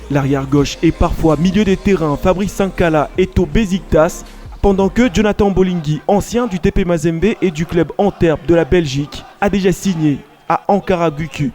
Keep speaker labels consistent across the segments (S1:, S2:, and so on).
S1: L'arrière-gauche et parfois milieu de terrain Fabrice Sankala est au Beşiktaş, pendant que Jonathan Bolingui, ancien du TP Mazembe et du club Antwerp de la Belgique, a déjà signé à Ankara Gücü.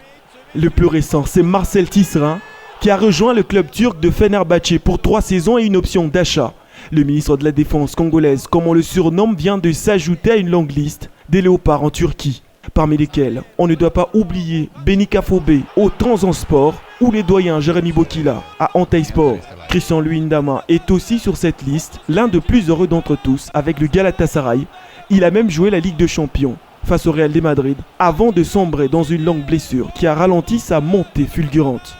S1: Le plus récent, c'est Marcel Tisserand, qui a rejoint le club turc de Fenerbahçe pour 3 saisons et une option d'achat. Le ministre de la Défense congolaise, comme on le surnomme, vient de s'ajouter à une longue liste des léopards en Turquie, parmi lesquels on ne doit pas oublier Beni Kafobe au Trabzonspor ou les doyens Jérémy Bokila à Antalyaspor. Christian Luyendama est aussi sur cette liste, l'un de plus heureux d'entre tous avec le Galatasaray. Il a même joué la Ligue des Champions face au Real de Madrid avant de sombrer dans une longue blessure qui a ralenti sa montée fulgurante.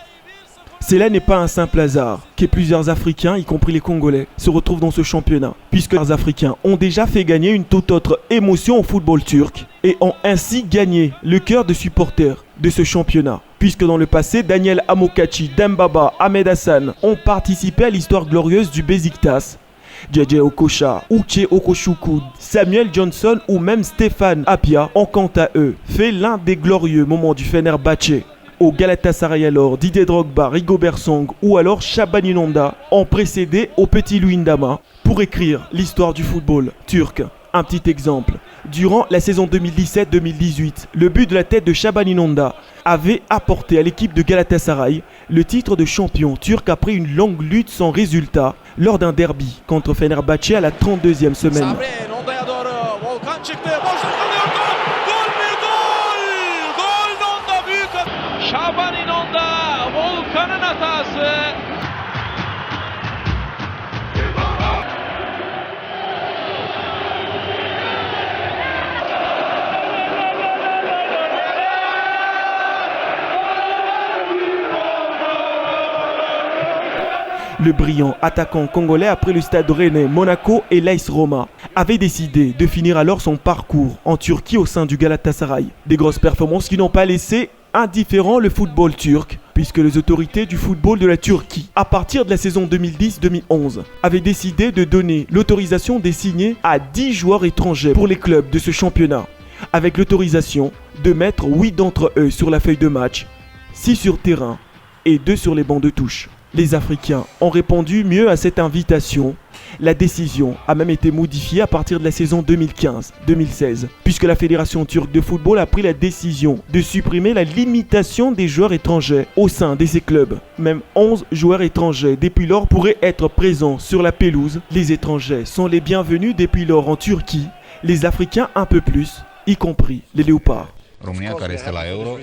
S1: Cela n'est pas un simple hasard que plusieurs Africains, y compris les Congolais, se retrouvent dans ce championnat, puisque les Africains ont déjà fait gagner une toute autre émotion au football turc et ont ainsi gagné le cœur des supporters de ce championnat. Puisque dans le passé, Daniel Amokachi, Dembaba, Ahmed Hassan ont participé à l'histoire glorieuse du Beşiktaş. Djadje Okocha, Uche Okochukwu, Samuel Johnson ou même Stéphane Apia ont quant à eux fait l'un des glorieux moments du Fenerbahçe. Au Galatasaray alors, Didier Drogba, Rigobert Song ou alors Shaban Inonda ont précédé au petit Luyendama pour écrire l'histoire du football turc. Un petit exemple, durant la saison 2017-2018, le but de la tête de Shaban Inonda avait apporté à l'équipe de Galatasaray le titre de champion turc après une longue lutte sans résultat lors d'un derby contre Fenerbahçe à la 32e semaine.
S2: Shaban Inonda, Volkan'ın hatası.
S1: Le brillant attaquant congolais, après le Stade Rennais, Monaco et l'AS Roma, avait décidé de finir alors son parcours en Turquie au sein du Galatasaray. Des grosses performances qui n'ont pas laissé indifférent le football turc, puisque les autorités du football de la Turquie, à partir de la saison 2010-2011, avaient décidé de donner l'autorisation de signer à 10 joueurs étrangers pour les clubs de ce championnat, avec l'autorisation de mettre 8 d'entre eux sur la feuille de match, 6 sur terrain et 2 sur les bancs de touche. Les Africains ont répondu mieux à cette invitation. La décision a même été modifiée à partir de la saison 2015-2016, puisque la Fédération turque de football a pris la décision de supprimer la limitation des joueurs étrangers au sein de ces clubs. Même 11 joueurs étrangers depuis lors pourraient être présents sur la pelouse. Les étrangers sont les bienvenus depuis lors en Turquie, les Africains un peu plus, y compris les léopards.
S3: România care este la Euro